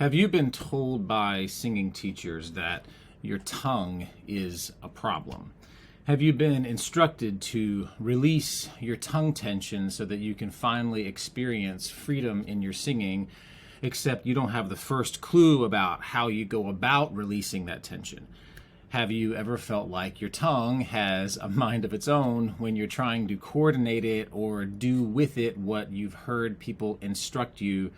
Have you been told by singing teachers that your tongue is a problem? Have you been instructed to release your tongue tension so that you can finally experience freedom in your singing, except you don't have the first clue about how you go about releasing that tension? Have you ever felt like your tongue has a mind of its own when you're trying to coordinate it or do with it what you've heard people instruct you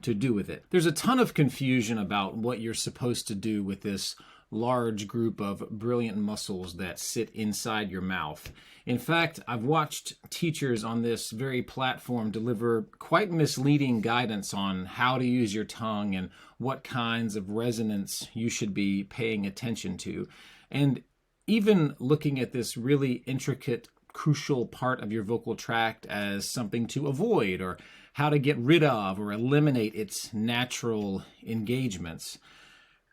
to do with it? There's a ton of confusion about what you're supposed to do with this large group of brilliant muscles that sit inside your mouth. In fact, I've watched teachers on this very platform deliver quite misleading guidance on how to use your tongue and what kinds of resonance you should be paying attention to. And even looking at this really intricate, crucial part of your vocal tract as something to avoid or how to get rid of or eliminate its natural engagements.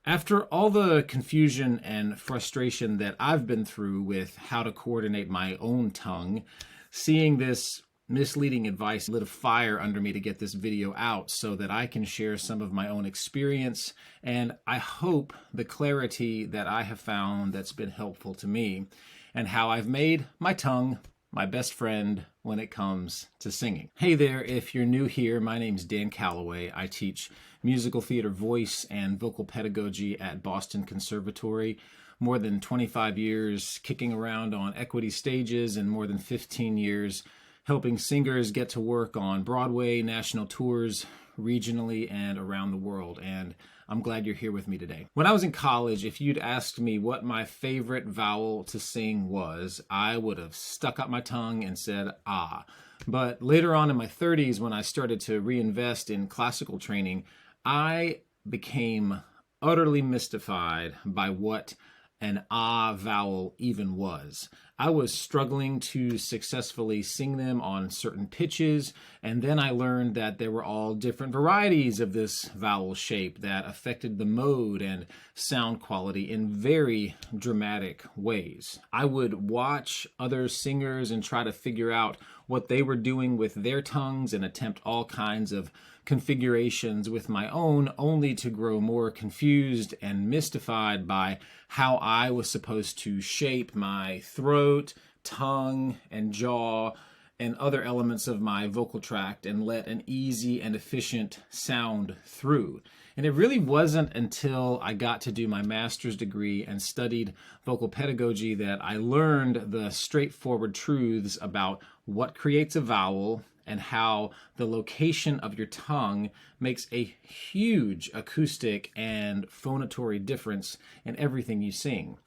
After all the confusion and frustration that I've been through with how to coordinate my own tongue, seeing this misleading advice lit a fire under me to get this video out so that I can share some of my own experience and I hope the clarity that I have found that's been helpful to me and how I've made my tongue my best friend when it comes to singing. Hey there, if you're new here, my name's Dan Calloway. I teach musical theater voice and vocal pedagogy at Boston Conservatory. More than 25 years kicking around on equity stages and more than 15 years helping singers get to work on Broadway, national tours, regionally and around the world. And I'm glad you're here with me today. When I was in college, if you'd asked me what my favorite vowel to sing was, I would have stuck out my tongue and said, ah. But later on in my 30s, when I started to reinvest in classical training, I became utterly mystified by what an ah vowel even was. I was struggling to successfully sing them on certain pitches, and then I learned that there were all different varieties of this vowel shape that affected the mode and sound quality in very dramatic ways. I would watch other singers and try to figure out what they were doing with their tongues and attempt all kinds of configurations with my own, only to grow more confused and mystified by how I was supposed to shape my throat, tongue, and jaw and other elements of my vocal tract and let an easy and efficient sound through. And it really wasn't until I got to do my master's degree and studied vocal pedagogy that I learned the straightforward truths about what creates a vowel and how the location of your tongue makes a huge acoustic and phonatory difference in everything you sing.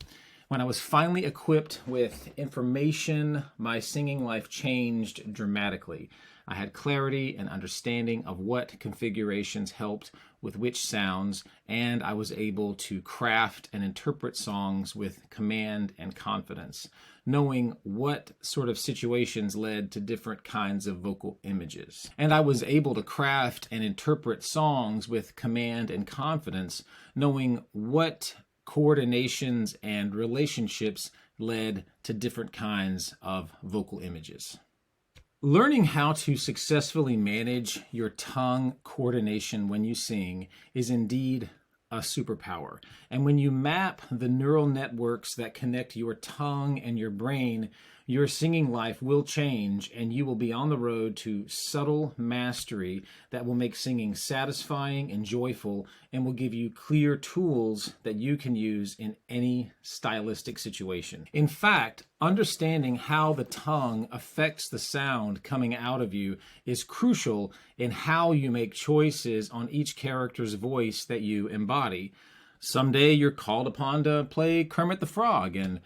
When I was finally equipped with information, my singing life changed dramatically. I had clarity and understanding of what configurations helped with which sounds, and I was able to craft and interpret songs with command and confidence, knowing what sort of situations led to different kinds of vocal images. And I was able to craft and interpret songs with command and confidence, knowing what coordinations and relationships led to different kinds of vocal images. Learning how to successfully manage your tongue coordination when you sing is indeed a superpower. And when you map the neural networks that connect your tongue and your brain, your singing life will change and you will be on the road to subtle mastery that will make singing satisfying and joyful and will give you clear tools that you can use in any stylistic situation. In fact, understanding how the tongue affects the sound coming out of you is crucial in how you make choices on each character's voice that you embody. Someday you're called upon to play Kermit the Frog, and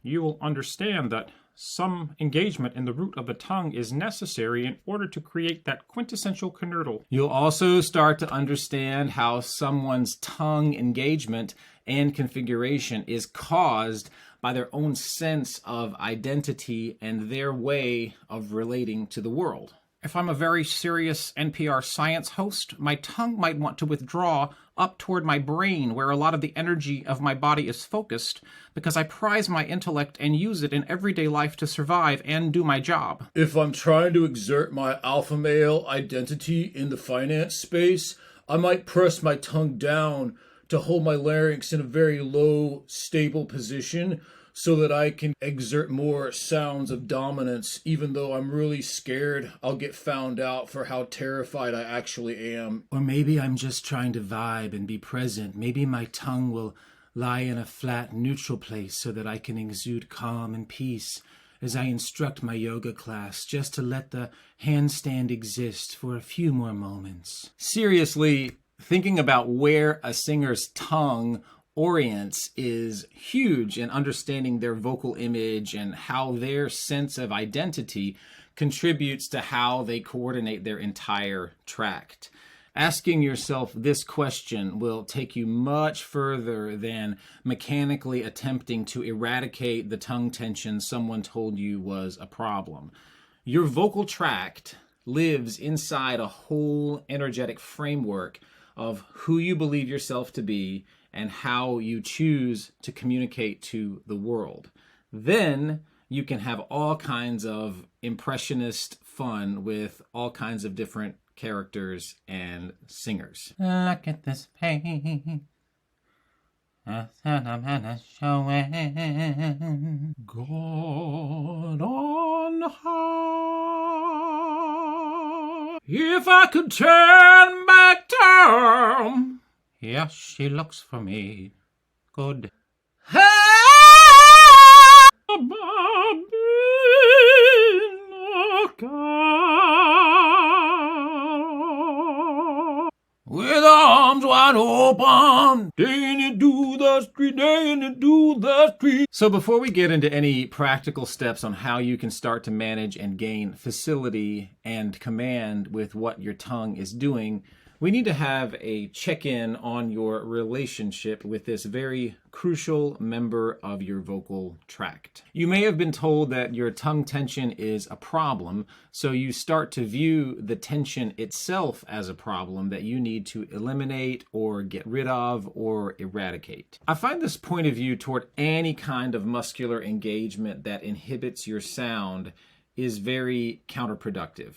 you will understand that some engagement in the root of the tongue is necessary in order to create that quintessential knurtle. You'll also start to understand how someone's tongue engagement and configuration is caused by their own sense of identity and their way of relating to the world. If I'm a very serious NPR science host, my tongue might want to withdraw up toward my brain where a lot of the energy of my body is focused because I prize my intellect and use it in everyday life to survive and do my job. If I'm trying to exert my alpha male identity in the finance space, I might press my tongue down to hold my larynx in a very low, stable position so that I can exert more sounds of dominance, even though I'm really scared I'll get found out for how terrified I actually am. Or maybe I'm just trying to vibe and be present. Maybe my tongue will lie in a flat, neutral place so that I can exude calm and peace as I instruct my yoga class, just to let the handstand exist for a few more moments. Seriously, thinking about where a singer's tongue orients is huge in understanding their vocal image and how their sense of identity contributes to how they coordinate their entire tract. Asking yourself this question will take you much further than mechanically attempting to eradicate the tongue tension someone told you was a problem. Your vocal tract lives inside a whole energetic framework of who you believe yourself to be and how you choose to communicate to the world. Then you can have all kinds of impressionist fun with all kinds of different characters and singers. Look at this pain. God on high. If I could turn back time. Yes, she looks for me. Good. With arms wide open, do the street. So before we get into any practical steps on how you can start to manage and gain facility and command with what your tongue is doing, we need to have a check-in on your relationship with this very crucial member of your vocal tract. You may have been told that your tongue tension is a problem, so you start to view the tension itself as a problem that you need to eliminate or get rid of or eradicate. I find this point of view toward any kind of muscular engagement that inhibits your sound is very counterproductive.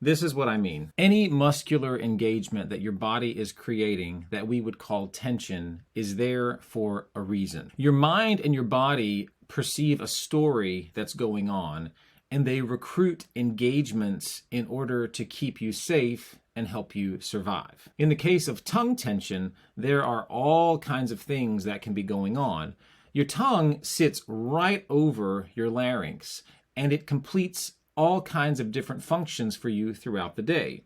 This is what I mean. Any muscular engagement that your body is creating that we would call tension is there for a reason. Your mind and your body perceive a story that's going on, and they recruit engagements in order to keep you safe and help you survive. In the case of tongue tension, there are all kinds of things that can be going on. Your tongue sits right over your larynx, and it completes all kinds of different functions for you throughout the day.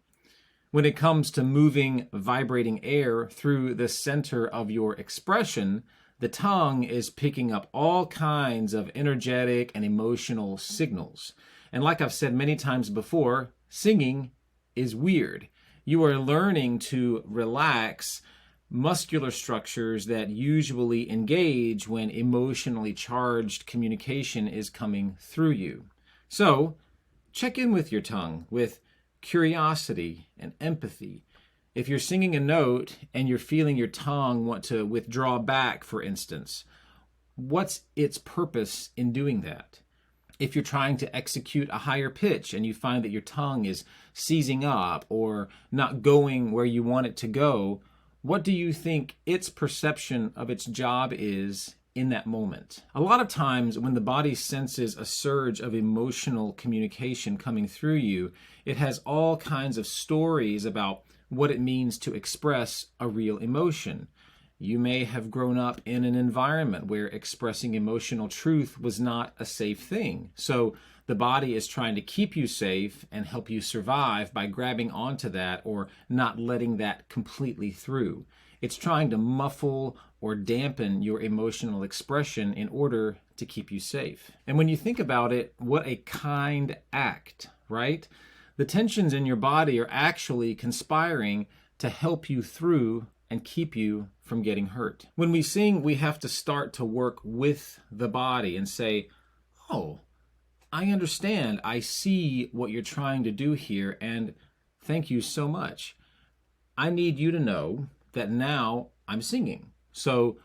When it comes to moving, vibrating air through the center of your expression, the tongue is picking up all kinds of energetic and emotional signals. And like I've said many times before, singing is weird. You are learning to relax muscular structures that usually engage when emotionally charged communication is coming through you. So, check in with your tongue with curiosity and empathy. If you're singing a note and you're feeling your tongue want to withdraw back, for instance, what's its purpose in doing that? If you're trying to execute a higher pitch and you find that your tongue is seizing up or not going where you want it to go, what do you think its perception of its job is in that moment? A lot of times when the body senses a surge of emotional communication coming through you, it has all kinds of stories about what it means to express a real emotion. You may have grown up in an environment where expressing emotional truth was not a safe thing. So the body is trying to keep you safe and help you survive by grabbing onto that or not letting that completely through. It's trying to muffle or dampen your emotional expression in order to keep you safe. And when you think about it, what a kind act, right? The tensions in your body are actually conspiring to help you through and keep you from getting hurt. When we sing, we have to start to work with the body and say, oh, I understand. I see what you're trying to do here, and thank you so much. I need you to know that now I'm singing. So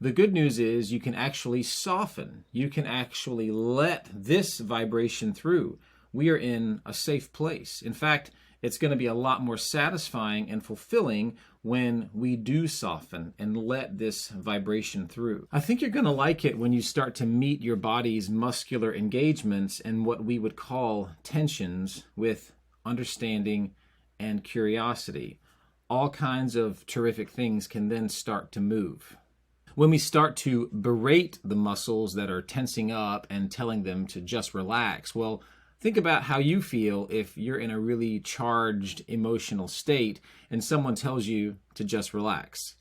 the good news is you can actually soften. You can actually let this vibration through. We are in a safe place. In fact, It's going to be a lot more satisfying and fulfilling when we do soften and let this vibration through. I think you're going to like it when you start to meet your body's muscular engagements and what we would call tensions with understanding and curiosity. All kinds of terrific things can then start to move. When we start to berate the muscles that are tensing up and telling them to just relax, well, think about how you feel if you're in a really charged emotional state and someone tells you to just relax.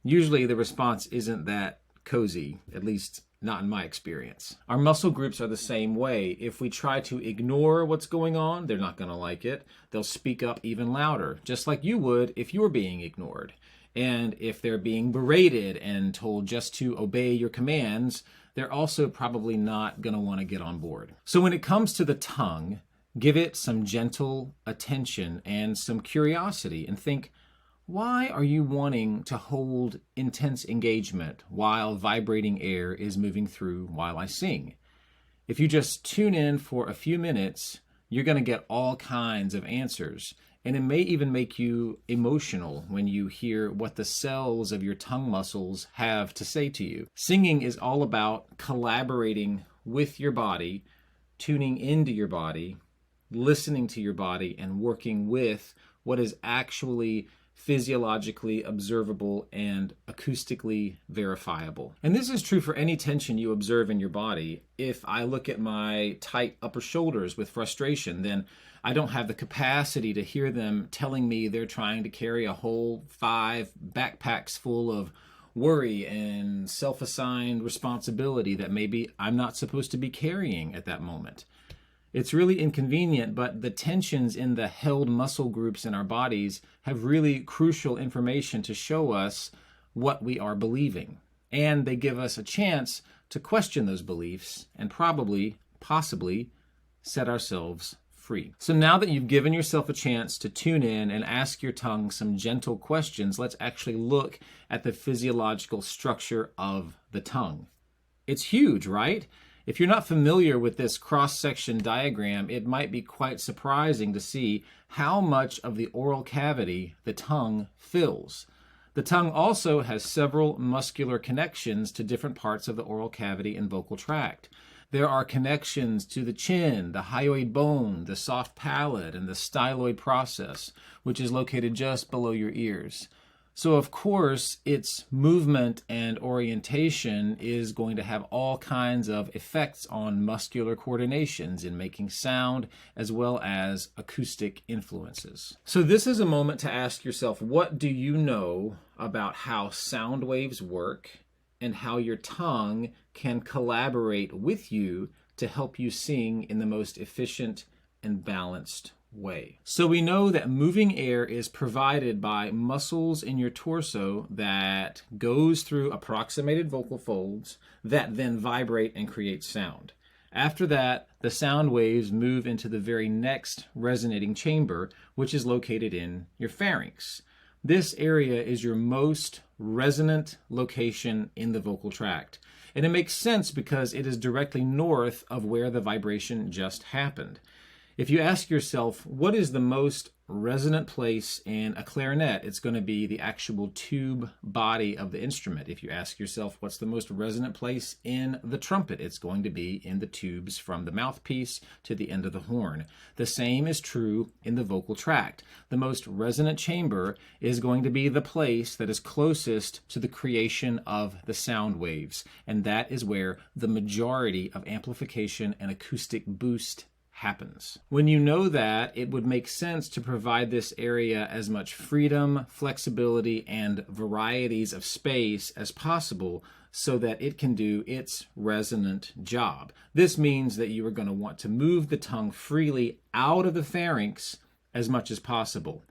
Usually the response isn't that cozy, at least not in my experience. Our muscle groups are the same way. If we try to ignore what's going on, they're not going to like it. They'll speak up even louder, just like you would if you were being ignored. And if they're being berated and told just to obey your commands, they're also probably not going to want to get on board. So when it comes to the tongue, give it some gentle attention and some curiosity and think, why are you wanting to hold intense engagement while vibrating air is moving through while I sing? If you just tune in for a few minutes, you're going to get all kinds of answers. And it may even make you emotional when you hear what the cells of your tongue muscles have to say to you. Singing is all about collaborating with your body, tuning into your body, listening to your body, and working with what is actually physiologically observable and acoustically verifiable. And this is true for any tension you observe in your body. If I look at my tight upper shoulders with frustration, then I don't have the capacity to hear them telling me they're trying to carry a whole 5 backpacks full of worry and self-assigned responsibility that maybe I'm not supposed to be carrying at that moment. It's really inconvenient, but the tensions in the held muscle groups in our bodies have really crucial information to show us what we are believing. And they give us a chance to question those beliefs and possibly, set ourselves free. So now that you've given yourself a chance to tune in and ask your tongue some gentle questions, let's actually look at the physiological structure of the tongue. It's huge, right? If you're not familiar with this cross-section diagram, it might be quite surprising to see how much of the oral cavity the tongue fills. The tongue also has several muscular connections to different parts of the oral cavity and vocal tract. There are connections to the chin, the hyoid bone, the soft palate, and the styloid process, which is located just below your ears. So of course, its movement and orientation is going to have all kinds of effects on muscular coordinations in making sound, as well as acoustic influences. So this is a moment to ask yourself, what do you know about how sound waves work and how your tongue can collaborate with you to help you sing in the most efficient and balanced way? So we know that moving air is provided by muscles in your torso that goes through approximated vocal folds that then vibrate and create sound. After that, the sound waves move into the very next resonating chamber, which is located in your pharynx. This area is your most resonant location in the vocal tract. And it makes sense because it is directly north of where the vibration just happened. If you ask yourself, what is the most resonant place in a clarinet? It's going to be the actual tube body of the instrument. If you ask yourself, what's the most resonant place in the trumpet? It's going to be in the tubes from the mouthpiece to the end of the horn. The same is true in the vocal tract. The most resonant chamber is going to be the place that is closest to the creation of the sound waves. And that is where the majority of amplification and acoustic boost happens. When you know that, it would make sense to provide this area as much freedom, flexibility, and varieties of space as possible so that it can do its resonant job. This means that you are going to want to move the tongue freely out of the pharynx as much as possible.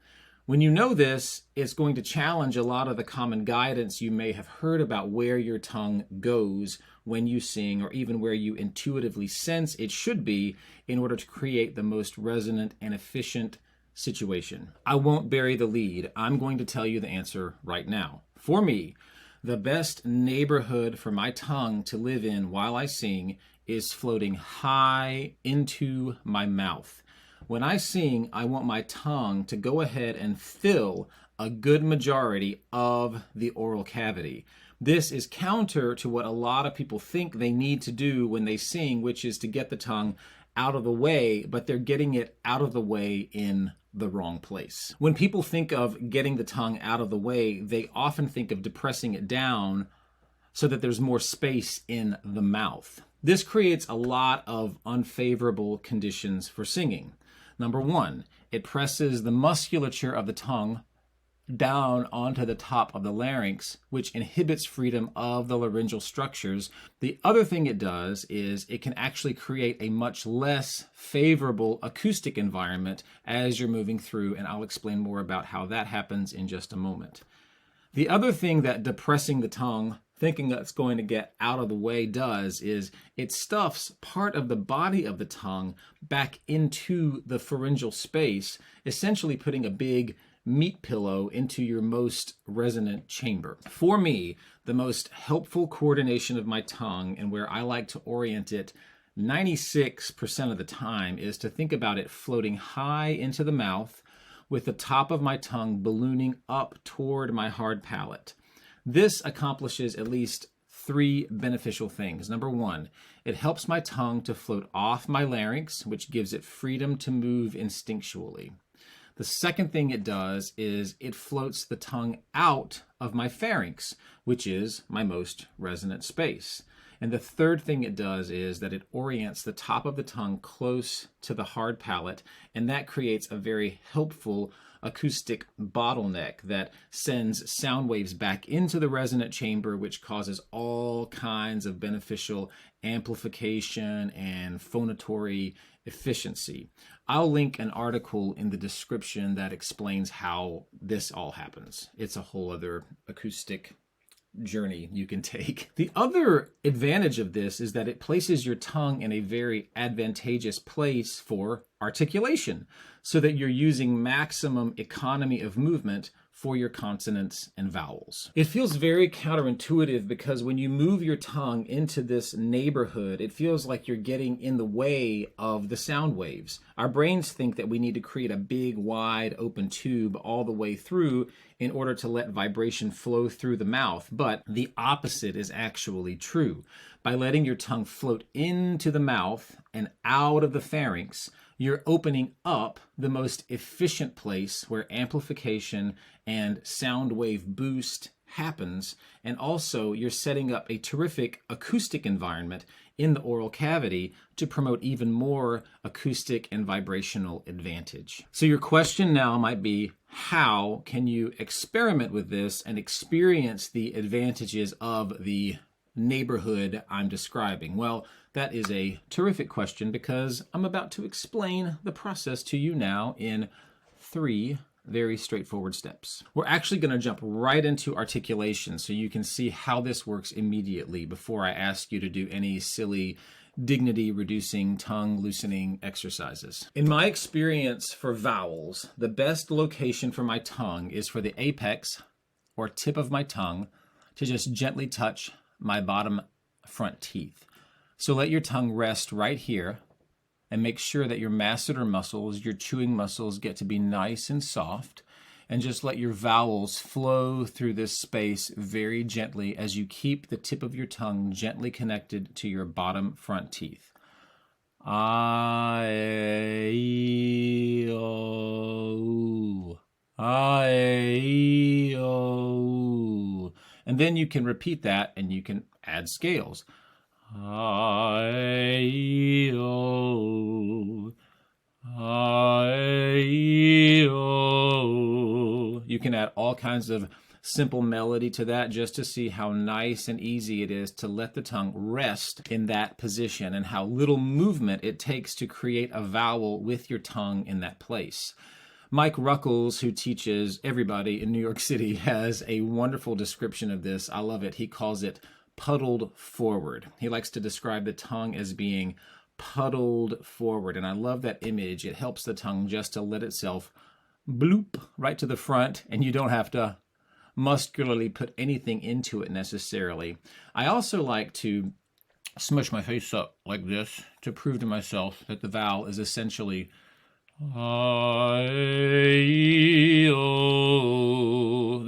When you know this, it's going to challenge a lot of the common guidance you may have heard about where your tongue goes when you sing, or even where you intuitively sense it should be in order to create the most resonant and efficient situation. I won't bury the lead. I'm going to tell you the answer right now. For me, the best neighborhood for my tongue to live in while I sing is floating high into my mouth. When I sing, I want my tongue to go ahead and fill a good majority of the oral cavity. This is counter to what a lot of people think they need to do when they sing, which is to get the tongue out of the way, but they're getting it out of the way in the wrong place. When people think of getting the tongue out of the way, they often think of depressing it down so that there's more space in the mouth. This creates a lot of unfavorable conditions for singing. Number one, it presses the musculature of the tongue down onto the top of the larynx, which inhibits freedom of the laryngeal structures. The other thing it does is it can actually create a much less favorable acoustic environment as you're moving through, and I'll explain more about how that happens in just a moment. The other thing that depressing the tongue, thinking that's going to get out of the way, does is it stuffs part of the body of the tongue back into the pharyngeal space, essentially putting a big meat pillow into your most resonant chamber. For me, the most helpful coordination of my tongue, and where I like to orient it 96% of the time, is to think about it floating high into the mouth with the top of my tongue ballooning up toward my hard palate. This accomplishes at least three beneficial things. Number one, it helps my tongue to float off my larynx, which gives it freedom to move instinctually. The second thing it does is it floats the tongue out of my pharynx, which is my most resonant space. And the third thing it does is that it orients the top of the tongue close to the hard palate, and that creates a very helpful acoustic bottleneck that sends sound waves back into the resonant chamber, which causes all kinds of beneficial amplification and phonatory efficiency. I'll link an article in the description that explains how this all happens. It's a whole other acoustic journey you can take. The other advantage of this is that it places your tongue in a very advantageous place for articulation, so that you're using maximum economy of movement for your consonants and vowels. It feels very counterintuitive because when you move your tongue into this neighborhood, it feels like you're getting in the way of the sound waves. Our brains think that we need to create a big, wide, open tube all the way through in order to let vibration flow through the mouth, but the opposite is actually true. By letting your tongue float into the mouth and out of the pharynx, you're opening up the most efficient place where amplification and sound wave boost happens, and also you're setting up a terrific acoustic environment in the oral cavity to promote even more acoustic and vibrational advantage. So your question now might be, how can you experiment with this and experience the advantages of the neighborhood I'm describing? Well, that is a terrific question because I'm about to explain the process to you now in 3 very straightforward steps. We're actually going to jump right into articulation so you can see how this works immediately before I ask you to do any silly dignity-reducing, tongue-loosening exercises. In my experience for vowels, the best location for my tongue is for the apex or tip of my tongue to just gently touch my bottom front teeth. So let your tongue rest right here and make sure that your masseter muscles, your chewing muscles, get to be nice and soft, and just let your vowels flow through this space very gently as you keep the tip of your tongue gently connected to your bottom front teeth. I, O, I, O. And then you can repeat that and you can add scales. I-O, I-O. You can add all kinds of simple melody to that just to see how nice and easy it is to let the tongue rest in that position and how little movement it takes to create a vowel with your tongue in that place. Mike Ruckles, who teaches everybody in New York City, has a wonderful description of this. I love it. He calls it puddled forward. He likes to describe the tongue as being puddled forward, and I love that image. It helps the tongue just to let itself bloop right to the front, and you don't have to muscularly put anything into it necessarily. I also like to smush my face up like this to prove to myself that the vowel is essentially The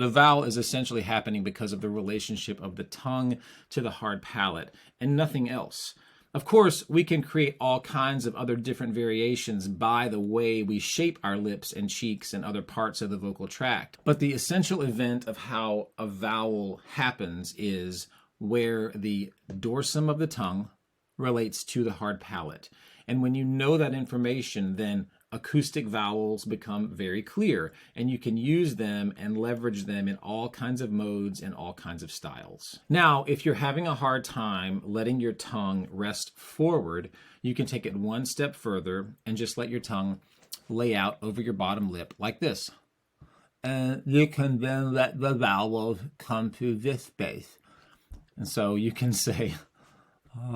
vowel is essentially happening because of the relationship of the tongue to the hard palate and nothing else. Of course, we can create all kinds of other different variations by the way we shape our lips and cheeks and other parts of the vocal tract. But the essential event of how a vowel happens is where the dorsum of the tongue relates to the hard palate. And when you know that information, then acoustic vowels become very clear, and you can use them and leverage them in all kinds of modes and all kinds of styles. Now, if you're having a hard time letting your tongue rest forward, you can take it one step further and just let your tongue lay out over your bottom lip like this. And you can then let the vowels come to this space. And so you can say, I-O,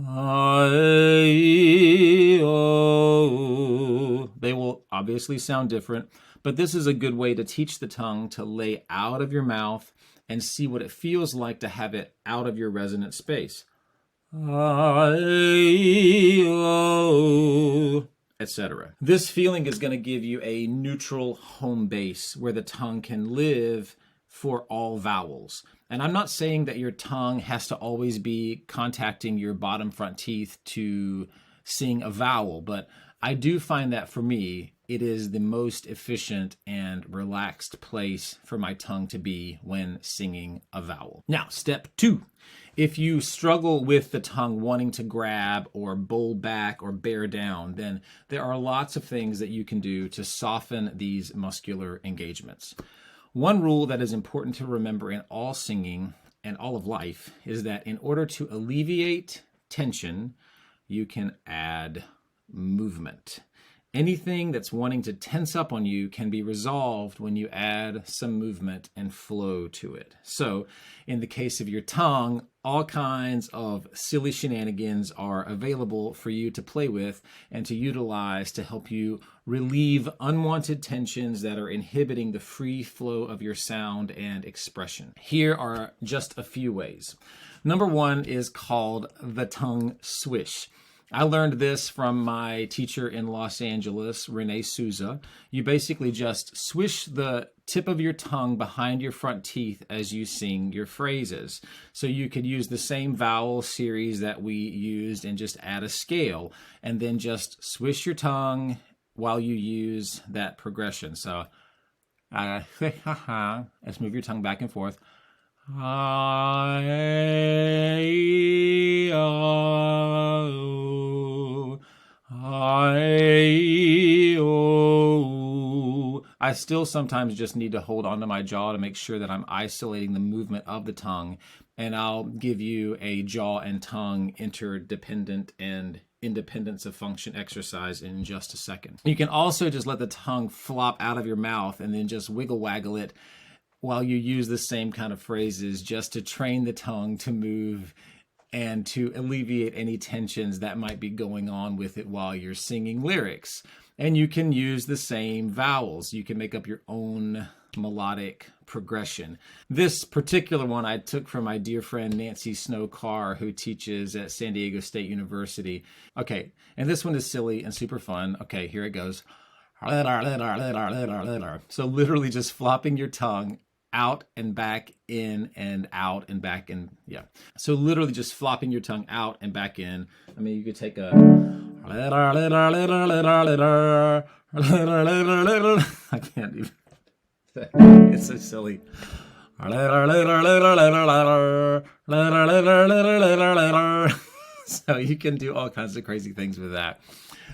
I-O. They will obviously sound different, but this is a good way to teach the tongue to lay out of your mouth and see what it feels like to have it out of your resonant space. I-O, etc. This feeling is going to give you a neutral home base where the tongue can live for all vowels. And I'm not saying that your tongue has to always be contacting your bottom front teeth to sing a vowel, but I do find that for me, it is the most efficient and relaxed place for my tongue to be when singing a vowel. Now, step 2. If you struggle with the tongue wanting to grab or bowl back or bear down, then there are lots of things that you can do to soften these muscular engagements. One rule that is important to remember in all singing and all of life is that in order to alleviate tension, you can add movement. Anything that's wanting to tense up on you can be resolved when you add some movement and flow to it. So in the case of your tongue, all kinds of silly shenanigans are available for you to play with and to utilize to help you relieve unwanted tensions that are inhibiting the free flow of your sound and expression. Here are just a few ways. Number 1 is called the tongue swish. I learned this from my teacher in Los Angeles, Renee Souza. You basically just swish the tip of your tongue behind your front teeth as you sing your phrases. So you could use the same vowel series that we used and just add a scale, and then just swish your tongue while you use that progression. So, let's move your tongue back and forth. I still sometimes just need to hold onto my jaw to make sure that I'm isolating the movement of the tongue, and I'll give you a jaw and tongue interdependent and independence of function exercise in just a second. You can also just let the tongue flop out of your mouth and then just wiggle waggle it while you use the same kind of phrases, just to train the tongue to move and to alleviate any tensions that might be going on with it while you're singing lyrics. And you can use the same vowels. You can make up your own melodic progression. This particular one I took from my dear friend Nancy Snow Carr, who teaches at San Diego State University. Okay, and this one is silly and super fun. Okay, here it goes. So literally just flopping your tongue out and back in and out and back in. Yeah. So literally just flopping your tongue out and back in. I mean, you could take a... I can't even... It's so silly. So you can do all kinds of crazy things with that.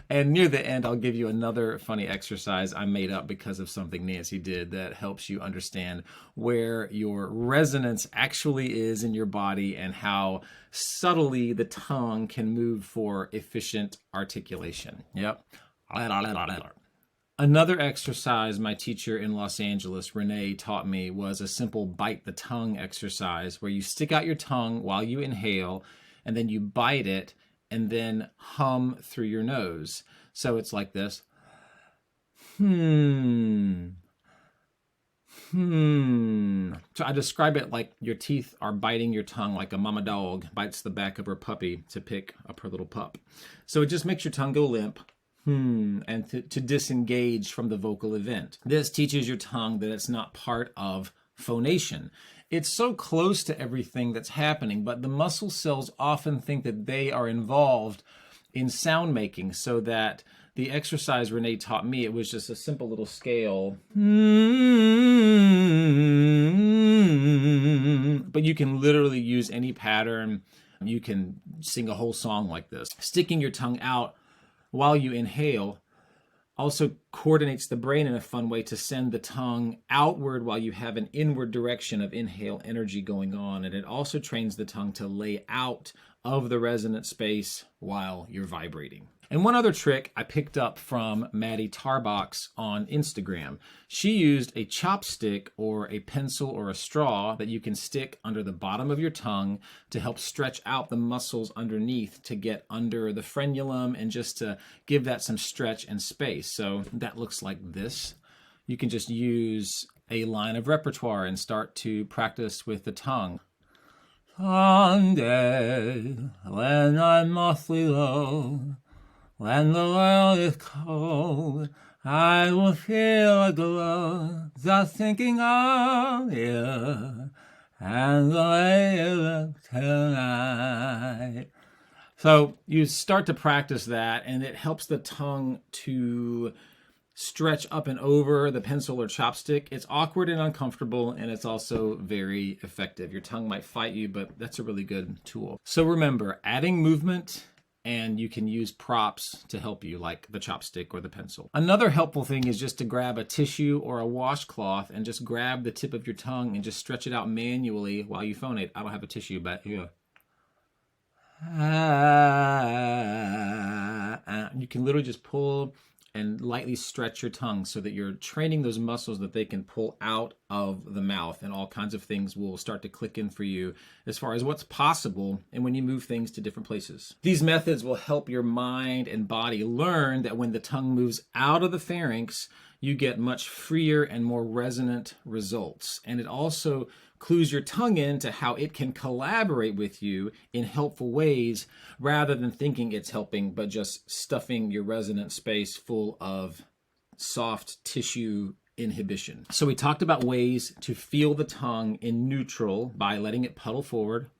And near the end, I'll give you another funny exercise I made up because of something Nancy did that helps you understand where your resonance actually is in your body and how subtly the tongue can move for efficient articulation. Yep. Another exercise my teacher in Los Angeles, Renee, taught me was a simple bite the tongue exercise where you stick out your tongue while you inhale and then you bite it and then hum through your nose. So it's like this. So I describe it like your teeth are biting your tongue like a mama dog bites the back of her puppy to pick up her little pup. So it just makes your tongue go limp, and to disengage from the vocal event. This teaches your tongue that it's not part of phonation. It's so close to everything that's happening, but the muscle cells often think that they are involved in sound making, so that the exercise Renee taught me, it was just a simple little scale. But you can literally use any pattern. You can sing a whole song like this. Sticking your tongue out while you inhale also coordinates the brain in a fun way to send the tongue outward while you have an inward direction of inhale energy going on. And it also trains the tongue to lay out of the resonant space while you're vibrating. And one other trick I picked up from Maddie Tarbox on Instagram. She used a chopstick or a pencil or a straw that you can stick under the bottom of your tongue to help stretch out the muscles underneath to get under the frenulum and just to give that some stretch and space. So that looks like this. You can just use a line of repertoire and start to practice with the tongue. Someday, when I'm awfully low, when the world is cold, I will feel a glow, just thinking of you and the way you look tonight. So you start to practice that, and it helps the tongue to stretch up and over the pencil or chopstick. It's awkward and uncomfortable, and it's also very effective. Your tongue might fight you, but that's a really good tool. So remember, adding movement, and you can use props to help you, like the chopstick or the pencil. Another helpful thing is just to grab a tissue or a washcloth and just grab the tip of your tongue and just stretch it out manually while you phonate. I don't have a tissue, but yeah. You can literally just pull and lightly stretch your tongue so that you're training those muscles that they can pull out of the mouth, and all kinds of things will start to click in for you as far as what's possible and when you move things to different places. These methods will help your mind and body learn that when the tongue moves out of the pharynx, you get much freer and more resonant results. And it also clues your tongue into how it can collaborate with you in helpful ways, rather than thinking it's helping, but just stuffing your resonant space full of soft tissue inhibition. So we talked about ways to feel the tongue in neutral by letting it puddle forward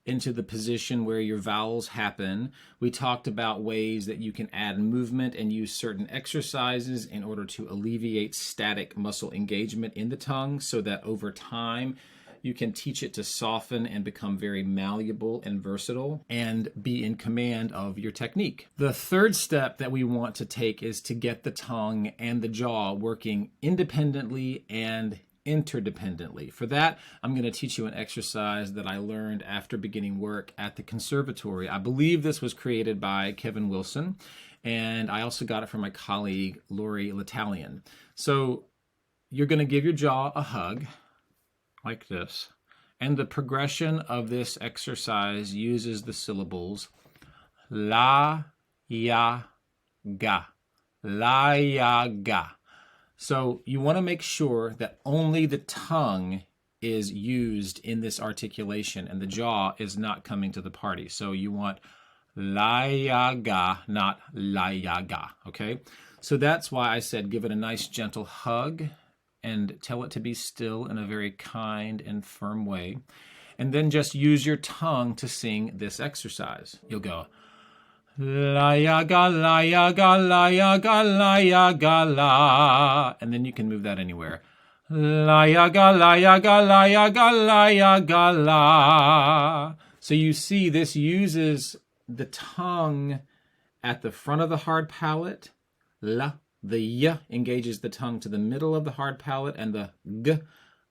into the position where your vowels happen. We talked about ways that you can add movement and use certain exercises in order to alleviate static muscle engagement in the tongue, so that over time you can teach it to soften and become very malleable and versatile and be in command of your technique. The third step that we want to take is to get the tongue and the jaw working independently and interdependently. For that, I'm going to teach you an exercise that I learned after beginning work at the conservatory. I believe this was created by Kevin Wilson, and I also got it from my colleague, Lori L'Italian. So you're going to give your jaw a hug like this, and the progression of this exercise uses the syllables la, ya, ga, la, ya, ga. So you want to make sure that only the tongue is used in this articulation and the jaw is not coming to the party. So you want la, ya, ga, not la, ya, ga, okay? So that's why I said give it a nice gentle hug and tell it to be still in a very kind and firm way. And then just use your tongue to sing this exercise. You'll go, la ya ga la ya ga la ya ga la ya ga la. And then you can move that anywhere. La ya ga la ya ga la ya ga la ya ga la. So you see this uses the tongue at the front of the hard palate. La. The y engages the tongue to the middle of the hard palate, and the g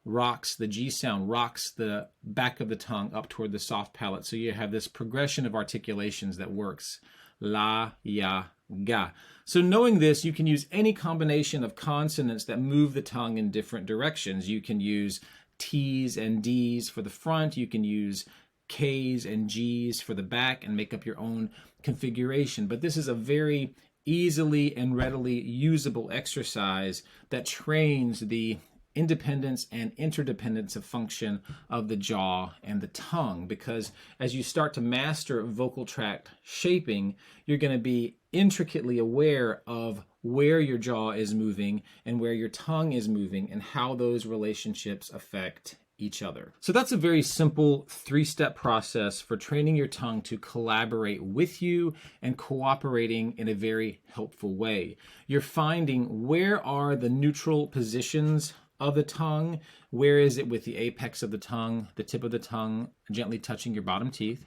rocks, the G sound rocks the back of the tongue up toward the soft palate. So you have this progression of articulations that works. La, ya, ga. So knowing this, you can use any combination of consonants that move the tongue in different directions. You can use T's and D's for the front. You can use K's and G's for the back and make up your own configuration. But this is a very easily and readily usable exercise that trains the independence and interdependence of function of the jaw and the tongue, because as you start to master vocal tract shaping, you're going to be intricately aware of where your jaw is moving and where your tongue is moving and how those relationships affect each other. So that's a very simple 3-step process for training your tongue to collaborate with you and cooperating in a very helpful way. You're finding where are the neutral positions of the tongue, where is it with the apex of the tongue, the tip of the tongue gently touching your bottom teeth.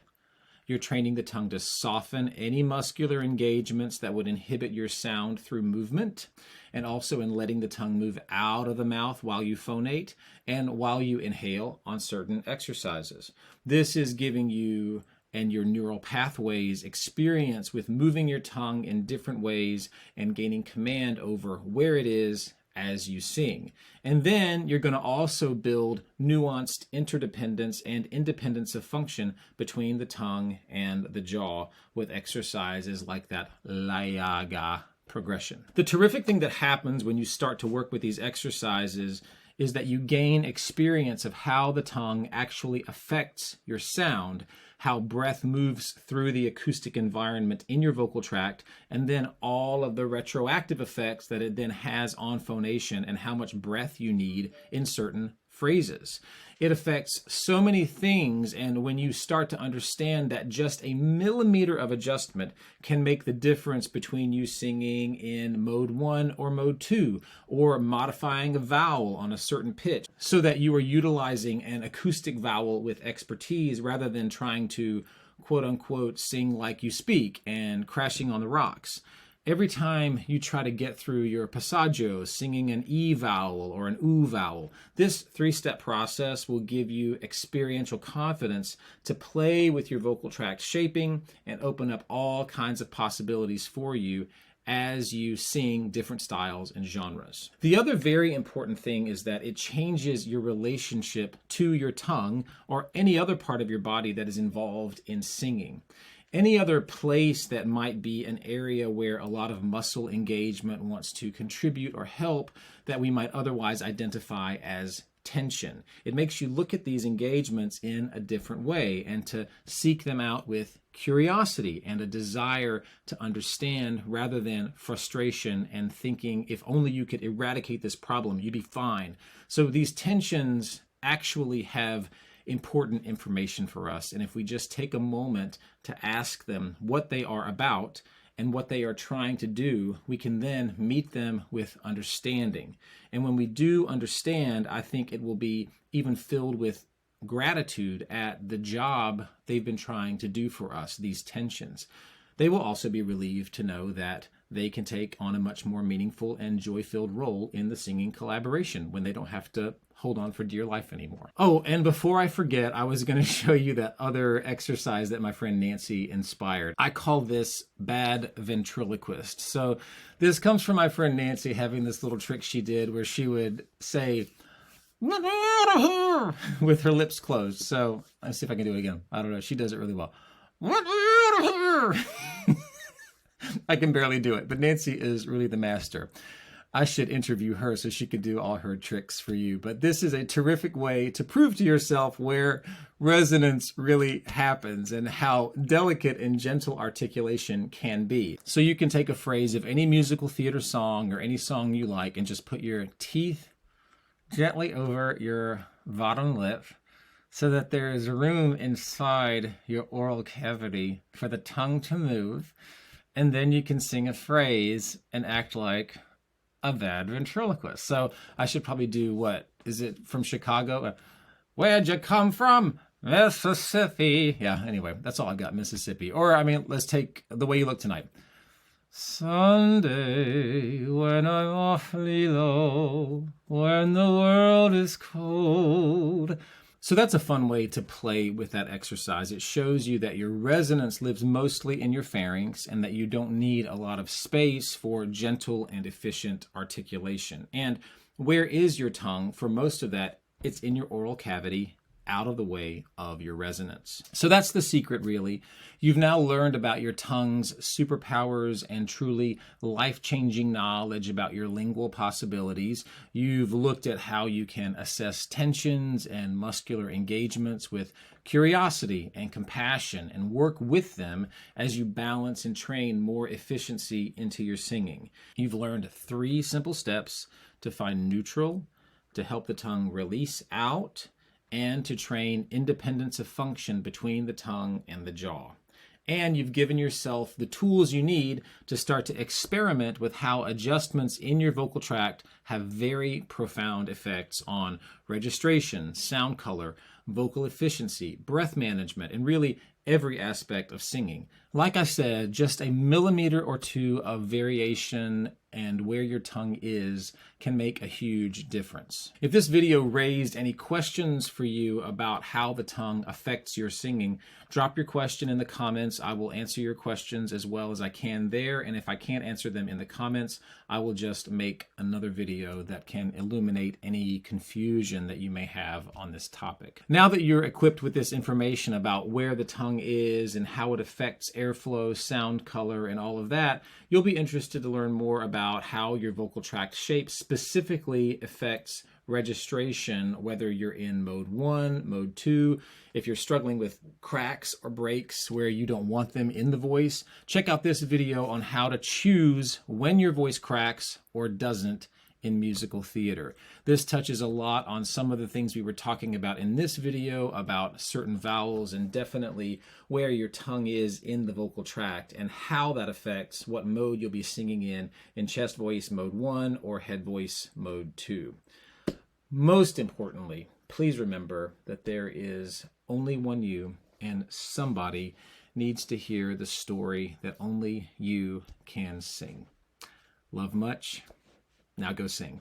You're training the tongue to soften any muscular engagements that would inhibit your sound through movement, and also in letting the tongue move out of the mouth while you phonate and while you inhale on certain exercises. This is giving you and your neural pathways experience with moving your tongue in different ways and gaining command over where it is as you sing. And then you're going to also build nuanced interdependence and independence of function between the tongue and the jaw with exercises like that Layaga progression. The terrific thing that happens when you start to work with these exercises is that you gain experience of how the tongue actually affects your sound, how breath moves through the acoustic environment in your vocal tract, and then all of the retroactive effects that it then has on phonation and how much breath you need in certain phrases. It affects so many things, and when you start to understand that just a millimeter of adjustment can make the difference between you singing in mode 1 or mode 2, or modifying a vowel on a certain pitch so that you are utilizing an acoustic vowel with expertise rather than trying to quote unquote sing like you speak and crashing on the rocks. Every time you try to get through your passaggio, singing an E vowel or an U vowel, this 3-step process will give you experiential confidence to play with your vocal tract shaping and open up all kinds of possibilities for you as you sing different styles and genres. The other very important thing is that it changes your relationship to your tongue or any other part of your body that is involved in singing. Any other place that might be an area where a lot of muscle engagement wants to contribute or help that we might otherwise identify as tension. It makes you look at these engagements in a different way and to seek them out with curiosity and a desire to understand rather than frustration and thinking if only you could eradicate this problem, you'd be fine. So these tensions actually have important information for us. And if we just take a moment to ask them what they are about and what they are trying to do, we can then meet them with understanding. And when we do understand, I think it will be even filled with gratitude at the job they've been trying to do for us, these tensions. They will also be relieved to know that they can take on a much more meaningful and joy-filled role in the singing collaboration when they don't have to hold on for dear life anymore. Oh, and before I forget, I was going to show you that other exercise that my friend Nancy inspired. I call this bad ventriloquist. So this comes from my friend Nancy having this little trick she did where she would say, "Let me out of here," with her lips closed. So let's see if I can do it again. I don't know. She does it really well. "Let me out of here." I can barely do it, but Nancy is really the master. I should interview her so she could do all her tricks for you. But this is a terrific way to prove to yourself where resonance really happens and how delicate and gentle articulation can be. So you can take a phrase of any musical theater song or any song you like and just put your teeth gently over your bottom lip so that there is room inside your oral cavity for the tongue to move. And then you can sing a phrase and act like a bad ventriloquist. So I should probably do what? Is it from Chicago? Where'd you come from? Mississippi. Yeah, anyway, that's all I've got, Mississippi. Or, I mean, let's take The Way You Look Tonight. Sunday, when I'm awfully low, when the world is cold. So that's a fun way to play with that exercise. It shows you that your resonance lives mostly in your pharynx and that you don't need a lot of space for gentle and efficient articulation. And where is your tongue? For most of that, it's in your oral cavity out of the way of your resonance. So that's the secret, really. You've now learned about your tongue's superpowers and truly life-changing knowledge about your lingual possibilities. You've looked at how you can assess tensions and muscular engagements with curiosity and compassion and work with them as you balance and train more efficiency into your singing. You've learned 3 simple steps to find neutral, to help the tongue release out, and to train independence of function between the tongue and the jaw. And you've given yourself the tools you need to start to experiment with how adjustments in your vocal tract have very profound effects on registration, sound color, vocal efficiency, breath management, and really every aspect of singing. Like I said, just a millimeter or 2 of variation and where your tongue is can make a huge difference. If this video raised any questions for you about how the tongue affects your singing, drop your question in the comments. I will answer your questions as well as I can there, and if I can't answer them in the comments, I will just make another video that can illuminate any confusion that you may have on this topic. Now that you're equipped with this information about where the tongue is and how it affects airflow, sound color, and all of that, you'll be interested to learn more about how your vocal tract shape specifically affects registration, whether you're in mode 1, mode 2, if you're struggling with cracks or breaks where you don't want them in the voice. Check out this video on how to choose when your voice cracks or doesn't in musical theater. This touches a lot on some of the things we were talking about in this video about certain vowels and definitely where your tongue is in the vocal tract and how that affects what mode you'll be singing in chest voice mode 1 or head voice mode 2. Most importantly, please remember that there is only one you, and somebody needs to hear the story that only you can sing. Love much. Now go sing.